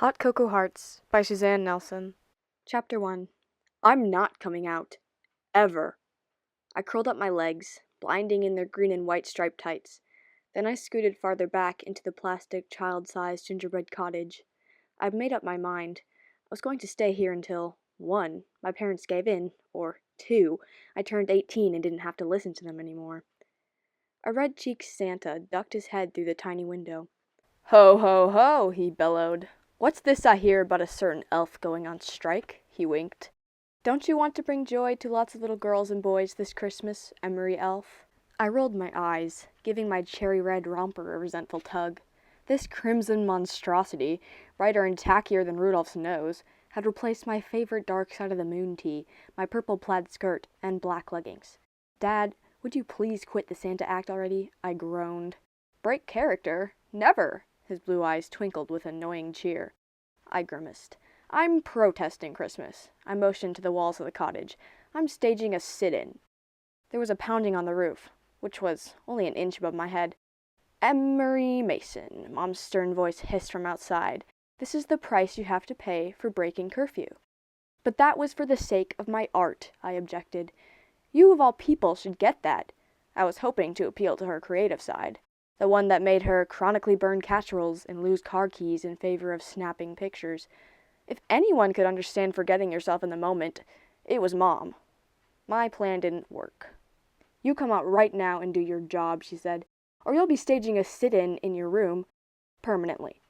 Hot Cocoa Hearts by Suzanne Nelson. Chapter 1. I'm not coming out. Ever. I curled up my legs, blinding in their green and white striped tights. Then I scooted farther back into the plastic child-sized gingerbread cottage. I'd made up my mind. I was going to stay here until 1. My parents gave in, or 2. I turned 18 and didn't have to listen to them anymore. A red-cheeked Santa ducked his head through the tiny window. "Ho, ho, ho," he bellowed. "What's this I hear about a certain elf going on strike?" He winked. "Don't you want to bring joy to lots of little girls and boys this Christmas, Emery elf?" I rolled my eyes, giving my cherry-red romper a resentful tug. This crimson monstrosity, brighter and tackier than Rudolph's nose, had replaced my favorite dark side of the moon tee, my purple plaid skirt, and black leggings. "Dad, would you please quit the Santa act already?" I groaned. "Break character? Never!" His blue eyes twinkled with annoying cheer. I grimaced. "I'm protesting Christmas." I motioned to the walls of the cottage. "I'm staging a sit-in." There was a pounding on the roof, which was only an inch above my head. "Emery Mason," Mom's stern voice hissed from outside. "This is the price you have to pay for breaking curfew." "But that was for the sake of my art," I objected. "You of all people should get that." I was hoping to appeal to her creative side, the one that made her chronically burn casseroles and lose car keys in favor of snapping pictures. If anyone could understand forgetting yourself in the moment, it was Mom. My plan didn't work. "You come out right now and do your job," she said, "or you'll be staging a sit-in in your room permanently."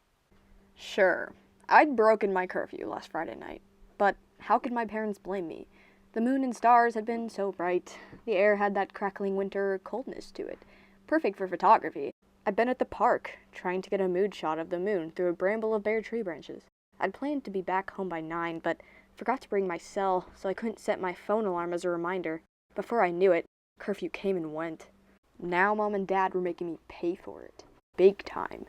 Sure, I'd broken my curfew last Friday night, but how could my parents blame me? The moon and stars had been so bright. The air had that crackling winter coldness to it, perfect for photography. I'd been at the park, trying to get a mood shot of the moon through a bramble of bare tree branches. I'd planned to be back home by 9, but forgot to bring my cell, so I couldn't set my phone alarm as a reminder. Before I knew it, curfew came and went. Now Mom and Dad were making me pay for it. Big time.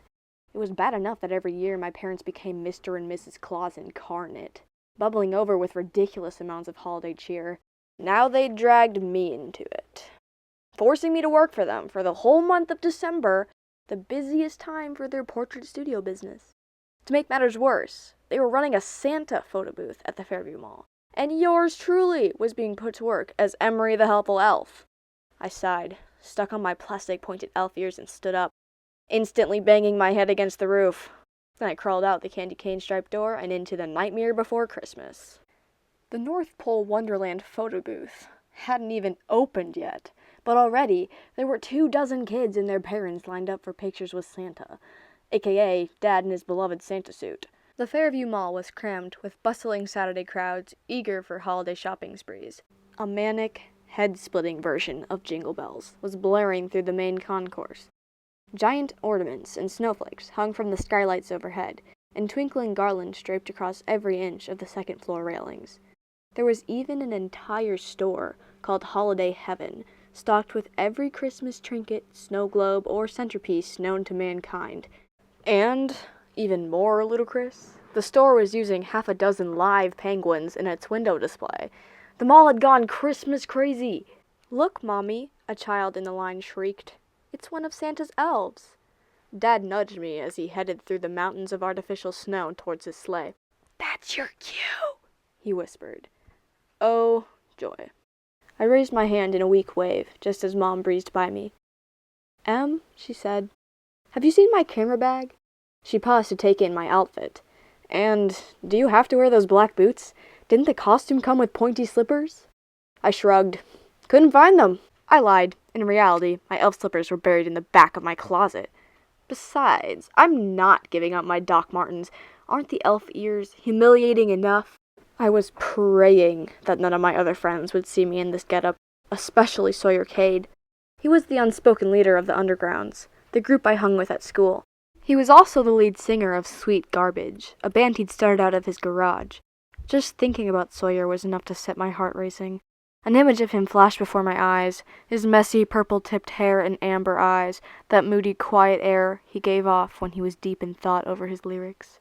It was bad enough that every year my parents became Mr. and Mrs. Claus incarnate, bubbling over with ridiculous amounts of holiday cheer. Now they dragged me into it, forcing me to work for them for the whole month of December, the busiest time for their portrait studio business. To make matters worse, they were running a Santa photo booth at the Fairview Mall, and yours truly was being put to work as Emery the helpful elf. I sighed, stuck on my plastic-pointed elf ears, and stood up, instantly banging my head against the roof. Then I crawled out the candy cane-striped door and into the nightmare before Christmas. The North Pole Wonderland photo booth hadn't even opened yet, but already there were 24 kids and their parents lined up for pictures with Santa, aka Dad in his beloved Santa suit. The Fairview Mall was crammed with bustling Saturday crowds eager for holiday shopping sprees. A manic, head-splitting version of Jingle Bells was blaring through the main concourse. Giant ornaments and snowflakes hung from the skylights overhead, and twinkling garlands draped across every inch of the second-floor railings. There was even an entire store called Holiday Heaven, stocked with every Christmas trinket, snow globe, or centerpiece known to mankind. And, even more ludicrous, the store was using 6 live penguins in its window display. The mall had gone Christmas crazy. "Look, Mommy," a child in the line shrieked. "It's one of Santa's elves." Dad nudged me as he headed through the mountains of artificial snow towards his sleigh. "That's your cue," he whispered. Oh, joy. I raised my hand in a weak wave, just as Mom breezed by me. She said, "have you seen my camera bag?" She paused to take in my outfit. "And do you have to wear those black boots? Didn't the costume come with pointy slippers?" I shrugged. "Couldn't find them." I lied. In reality, my elf slippers were buried in the back of my closet. Besides, I'm not giving up my Doc Martens. Aren't the elf ears humiliating enough? I was praying that none of my other friends would see me in this getup, especially Sawyer Cade. He was the unspoken leader of the Undergrounds, the group I hung with at school. He was also the lead singer of Sweet Garbage, a band he'd started out of his garage. Just thinking about Sawyer was enough to set my heart racing. An image of him flashed before my eyes, his messy purple-tipped hair and amber eyes, that moody, quiet air he gave off when he was deep in thought over his lyrics.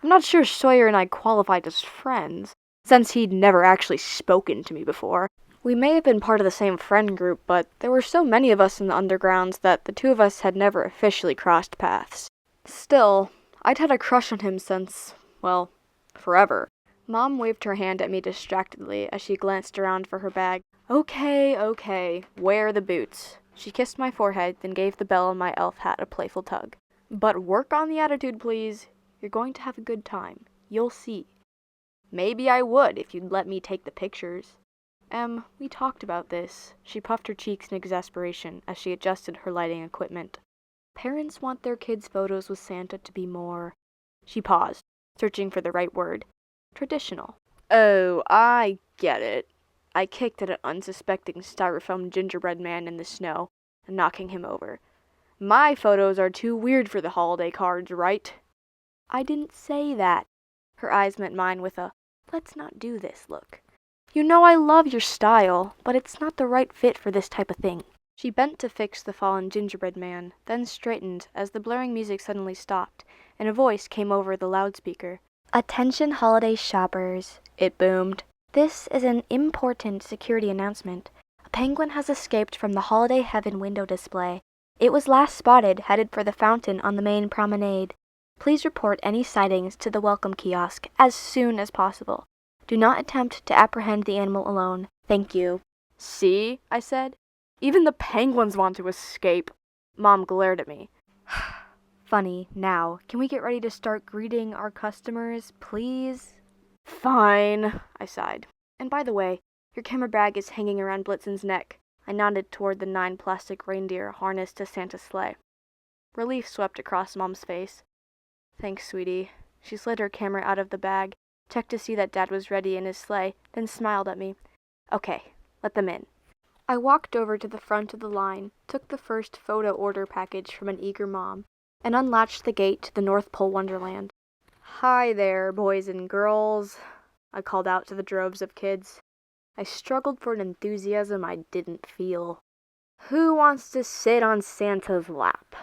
I'm not sure Sawyer and I qualified as friends, since he'd never actually spoken to me before. We may have been part of the same friend group, but there were so many of us in the Undergrounds that the two of us had never officially crossed paths. Still, I'd had a crush on him since, well, forever. Mom waved her hand at me distractedly as she glanced around for her bag. Okay, wear the boots. She kissed my forehead, then gave the bell on my elf hat a playful tug. But work on the attitude, please. You're going to have a good time. You'll see. Maybe I would if you'd let me take the pictures. We talked about this. She puffed her cheeks in exasperation as she adjusted her lighting equipment. Parents want their kids' photos with Santa to be more... She paused, searching for the right word. Traditional. Oh, I get it. I kicked at an unsuspecting styrofoam gingerbread man in the snow, knocking him over. My photos are too weird for the holiday cards, right? I didn't say that. Her eyes met mine with a, let's not do this look. You know I love your style, but it's not the right fit for this type of thing. She bent to fix the fallen gingerbread man, then straightened as the blaring music suddenly stopped, and a voice came over the loudspeaker. Attention holiday shoppers, it boomed. This is an important security announcement. A penguin has escaped from the Holiday Heaven window display. It was last spotted headed for the fountain on the main promenade. Please report any sightings to the welcome kiosk as soon as possible. Do not attempt to apprehend the animal alone. Thank you. See, I said. Even the penguins want to escape. Mom glared at me. Funny, now, can we get ready to start greeting our customers, please? Fine, I sighed. And by the way, your camera bag is hanging around Blitzen's neck. I nodded toward the 9 plastic reindeer harnessed to Santa's sleigh. Relief swept across Mom's face. Thanks, sweetie. She slid her camera out of the bag, checked to see that Dad was ready in his sleigh, then smiled at me. Okay, let them in. I walked over to the front of the line, took the first photo order package from an eager mom, and unlatched the gate to the North Pole Wonderland. Hi there, boys and girls, I called out to the droves of kids. I struggled for an enthusiasm I didn't feel. Who wants to sit on Santa's lap?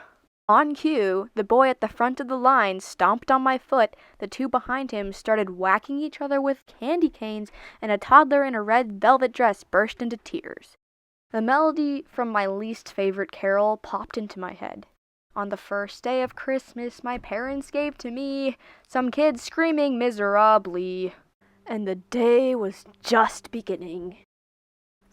On cue, the boy at the front of the line stomped on my foot, the two behind him started whacking each other with candy canes, and a toddler in a red velvet dress burst into tears. The melody from my least favorite carol popped into my head. On the first day of Christmas, my parents gave to me some kids screaming miserably. And the day was just beginning.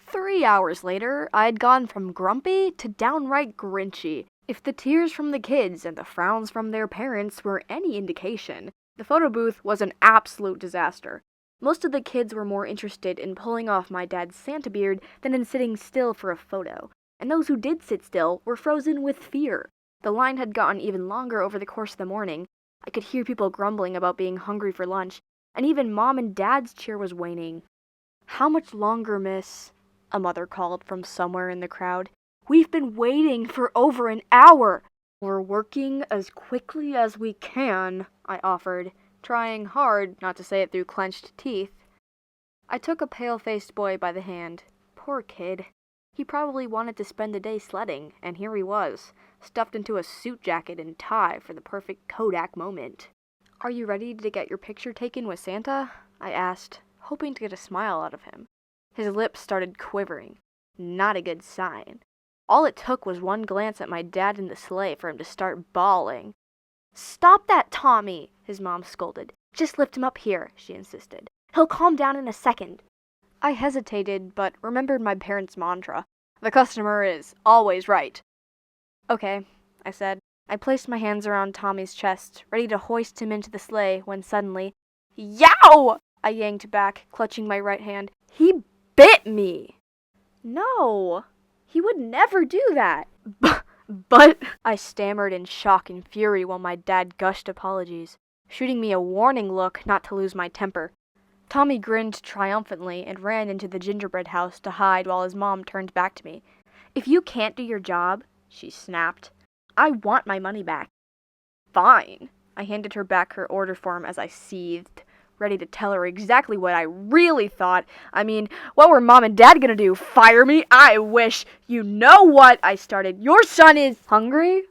3 hours later, I'd gone from grumpy to downright grinchy. If the tears from the kids and the frowns from their parents were any indication, the photo booth was an absolute disaster. Most of the kids were more interested in pulling off my dad's Santa beard than in sitting still for a photo, and those who did sit still were frozen with fear. The line had gotten even longer over the course of the morning. I could hear people grumbling about being hungry for lunch, and even Mom and Dad's cheer was waning. How much longer, miss? A mother called from somewhere in the crowd. We've been waiting for over an hour. We're working as quickly as we can, I offered, trying hard not to say it through clenched teeth. I took a pale-faced boy by the hand. Poor kid. He probably wanted to spend the day sledding, and here he was, stuffed into a suit jacket and tie for the perfect Kodak moment. Are you ready to get your picture taken with Santa? I asked, hoping to get a smile out of him. His lips started quivering. Not a good sign. All it took was one glance at my dad in the sleigh for him to start bawling. Stop that, Tommy, his mom scolded. Just lift him up here, she insisted. He'll calm down in a second. I hesitated, but remembered my parents' mantra. The customer is always right. Okay, I said. I placed my hands around Tommy's chest, ready to hoist him into the sleigh, when suddenly, yow! I yanked back, clutching my right hand. He bit me! No, he would never do that. But I stammered in shock and fury while my dad gushed apologies, shooting me a warning look not to lose my temper. Tommy grinned triumphantly and ran into the gingerbread house to hide while his mom turned back to me. If you can't do your job, she snapped, I want my money back. Fine. I handed her back her order form as I seethed, ready to tell her exactly what I really thought. I mean, what were Mom and Dad gonna do? Fire me? I wish. You know what? I started. Your son is hungry?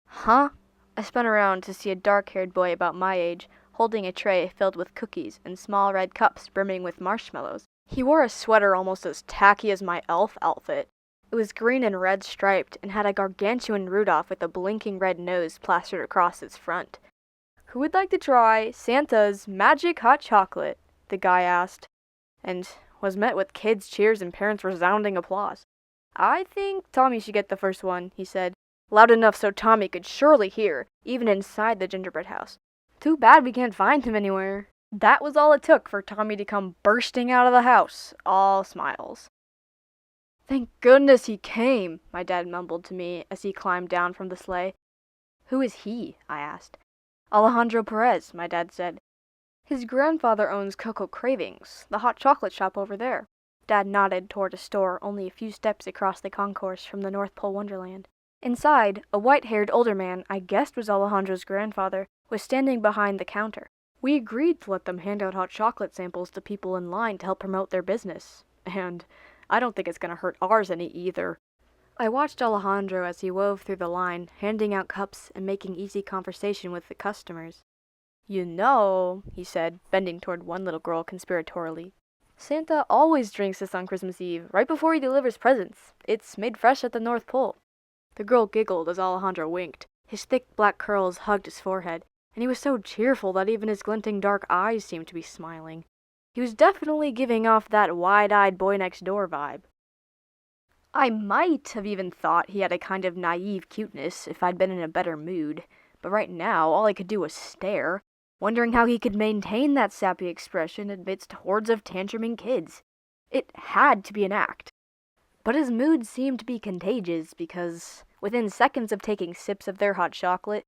Huh? I spun around to see a dark-haired boy about my age, holding a tray filled with cookies and small red cups brimming with marshmallows. He wore a sweater almost as tacky as my elf outfit. It was green and red striped and had a gargantuan Rudolph with a blinking red nose plastered across its front. "Who would like to try Santa's magic hot chocolate?" the guy asked, and was met with kids' cheers and parents' resounding applause. "I think Tommy should get the first one," he said, loud enough so Tommy could surely hear, even inside the gingerbread house. "Too bad we can't find him anywhere." That was all it took for Tommy to come bursting out of the house, all smiles. "Thank goodness he came," my dad mumbled to me as he climbed down from the sleigh. "Who is he?" I asked. "Alejandro Perez," my dad said. "His grandfather owns Cocoa Cravings, the hot chocolate shop over there." Dad nodded toward a store only a few steps across the concourse from the North Pole Wonderland. Inside, a white-haired older man I guessed was Alejandro's grandfather was standing behind the counter. We agreed to let them hand out hot chocolate samples to people in line to help promote their business. And I don't think it's going to hurt ours any either. I watched Alejandro as he wove through the line, handing out cups and making easy conversation with the customers. "You know," he said, bending toward one little girl conspiratorially, "Santa always drinks this on Christmas Eve, right before he delivers presents. It's made fresh at the North Pole." The girl giggled as Alejandro winked. His thick black curls hugged his forehead, and he was so cheerful that even his glinting dark eyes seemed to be smiling. He was definitely giving off that wide-eyed boy-next-door vibe. I might have even thought he had a kind of naive cuteness if I'd been in a better mood, but right now all I could do was stare, wondering how he could maintain that sappy expression amidst hordes of tantruming kids. It had to be an act. But his mood seemed to be contagious because, within seconds of taking sips of their hot chocolate,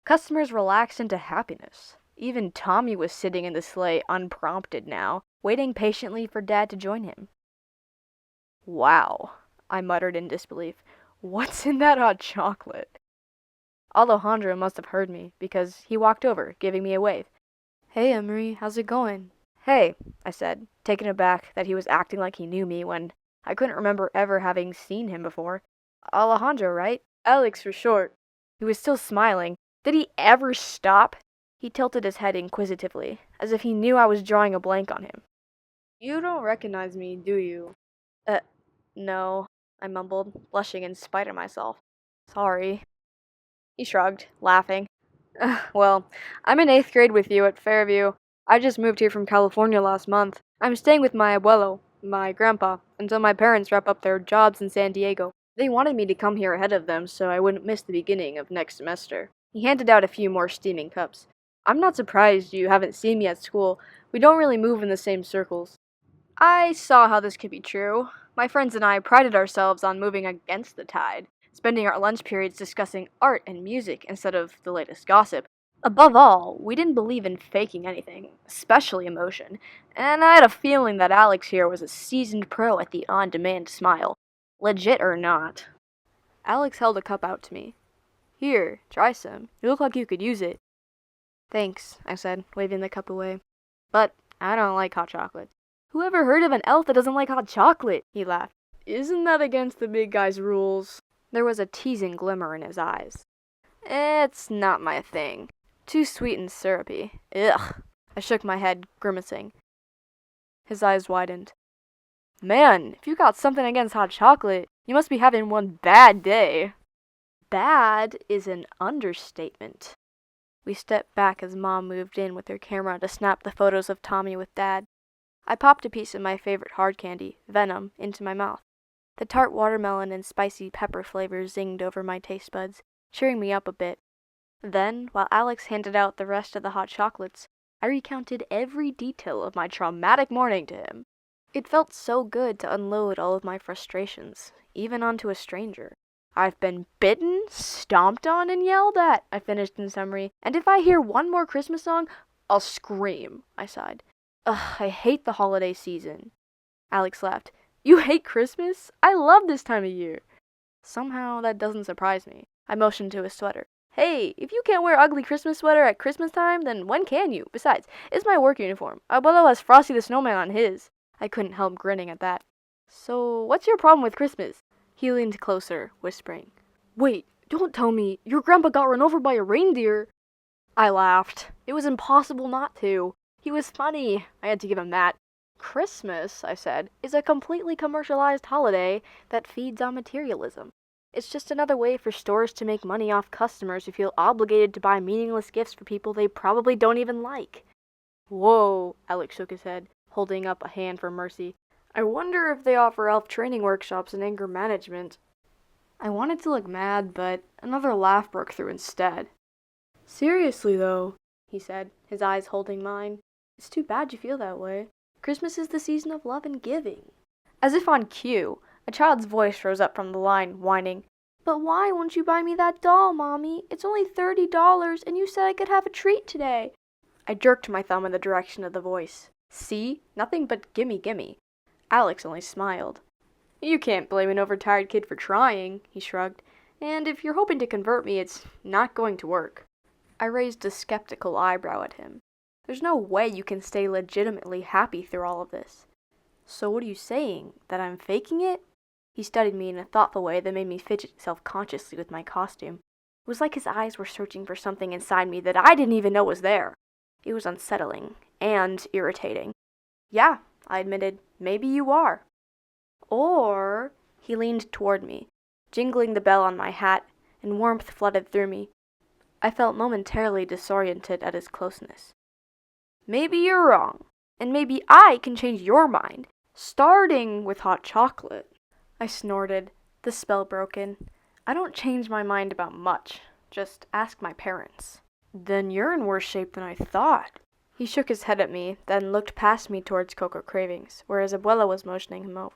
customers relaxed into happiness. Even Tommy was sitting in the sleigh unprompted now, waiting patiently for Dad to join him. "Wow," I muttered in disbelief. "What's in that hot chocolate?" Alejandro must have heard me, because he walked over, giving me a wave. "Hey, Emery, how's it going?" "Hey," I said, taken aback that he was acting like he knew me when I couldn't remember ever having seen him before. "Alejandro, right?" "Alex for short." He was still smiling. Did he ever stop? He tilted his head inquisitively, as if he knew I was drawing a blank on him. "You don't recognize me, do you?" No," I mumbled, blushing in spite of myself. "Sorry." He shrugged, laughing. "Well, I'm in 8th grade with you at Fairview. I just moved here from California last month. I'm staying with my abuelo, my grandpa, until my parents wrap up their jobs in San Diego. They wanted me to come here ahead of them so I wouldn't miss the beginning of next semester." He handed out a few more steaming cups. "I'm not surprised you haven't seen me at school. We don't really move in the same circles." I saw how this could be true. My friends and I prided ourselves on moving against the tide, spending our lunch periods discussing art and music instead of the latest gossip. Above all, we didn't believe in faking anything, especially emotion, and I had a feeling that Alex here was a seasoned pro at the on-demand smile, legit or not. Alex held a cup out to me. "Here, try some. You look like you could use it." "Thanks," I said, waving the cup away. "But I don't like hot chocolate." "Who ever heard of an elf that doesn't like hot chocolate?" he laughed. "Isn't that against the big guy's rules?" There was a teasing glimmer in his eyes. "It's not my thing. Too sweet and syrupy. Ugh." I shook my head, grimacing. His eyes widened. "Man, if you got something against hot chocolate, you must be having one bad day." Bad is an understatement. We stepped back as Mom moved in with her camera to snap the photos of Tommy with Dad. I popped a piece of my favorite hard candy, Venom, into my mouth. The tart watermelon and spicy pepper flavors zinged over my taste buds, cheering me up a bit. Then, while Alex handed out the rest of the hot chocolates, I recounted every detail of my traumatic morning to him. It felt so good to unload all of my frustrations, even onto a stranger. "I've been bitten, stomped on, and yelled at," I finished in summary, "and if I hear one more Christmas song, I'll scream," I sighed. "Ugh, I hate the holiday season." Alex laughed. "You hate Christmas? I love this time of year." Somehow that doesn't surprise me. I motioned to his sweater. "Hey, if you can't wear ugly Christmas sweater at Christmas time, then when can you? Besides, it's my work uniform. Abuelo has Frosty the Snowman on his." I couldn't help grinning at that. "So, what's your problem with Christmas?" He leaned closer, whispering. "Wait, don't tell me your grandpa got run over by a reindeer." I laughed. It was impossible not to. He was funny. I had to give him that. "Christmas," I said, "is a completely commercialized holiday that feeds on materialism. It's just another way for stores to make money off customers who feel obligated to buy meaningless gifts for people they probably don't even like. Whoa, Alex shook his head, holding up a hand for mercy. I wonder if they offer elf training workshops in anger management. I wanted to look mad, but another laugh broke through instead. Seriously, though, he said, his eyes holding mine. It's too bad you feel that way. Christmas is the season of love and giving. As if on cue, a child's voice rose up from the line, whining, But why won't you buy me that doll, Mommy? It's only $30, and you said I could have a treat today. I jerked my thumb in the direction of the voice. See? Nothing but gimme gimme. Alex only smiled. You can't blame an overtired kid for trying, he shrugged. And if you're hoping to convert me, it's not going to work. I raised a skeptical eyebrow at him. There's no way you can stay legitimately happy through all of this. So what are you saying? That I'm faking it? He studied me in a thoughtful way that made me fidget self-consciously with my costume. It was like his eyes were searching for something inside me that I didn't even know was there. It was unsettling and irritating. Yeah, I admitted, maybe you are. Or, he leaned toward me, jingling the bell on my hat, and warmth flooded through me. I felt momentarily disoriented at his closeness. Maybe you're wrong, and maybe I can change your mind, starting with hot chocolate. I snorted, the spell broken. I don't change my mind about much, just ask my parents. Then you're in worse shape than I thought. He shook his head at me, then looked past me towards Coco Cravings, where his abuela was motioning him over.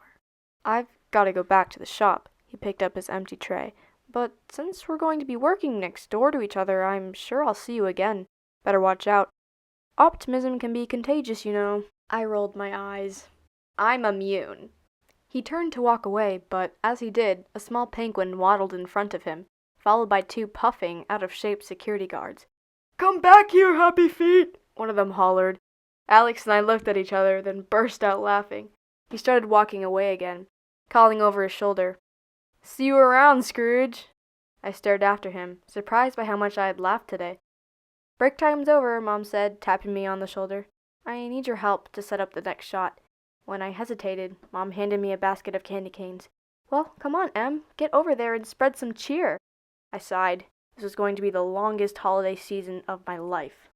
I've got to go back to the shop. He picked up his empty tray. But since we're going to be working next door to each other, I'm sure I'll see you again. Better watch out. Optimism can be contagious, you know. I rolled my eyes. I'm immune. He turned to walk away, but as he did, a small penguin waddled in front of him, followed by two puffing, out-of-shape security guards. Come back here, Happy Feet! One of them hollered. Alex and I looked at each other, then burst out laughing. He started walking away again, calling over his shoulder. See you around, Scrooge! I stared after him, surprised by how much I had laughed today. Break time's over, Mom said, tapping me on the shoulder. I need your help to set up the next shot. When I hesitated, Mom handed me a basket of candy canes. Well, come on, Em, get over there and spread some cheer. I sighed. This was going to be the longest holiday season of my life.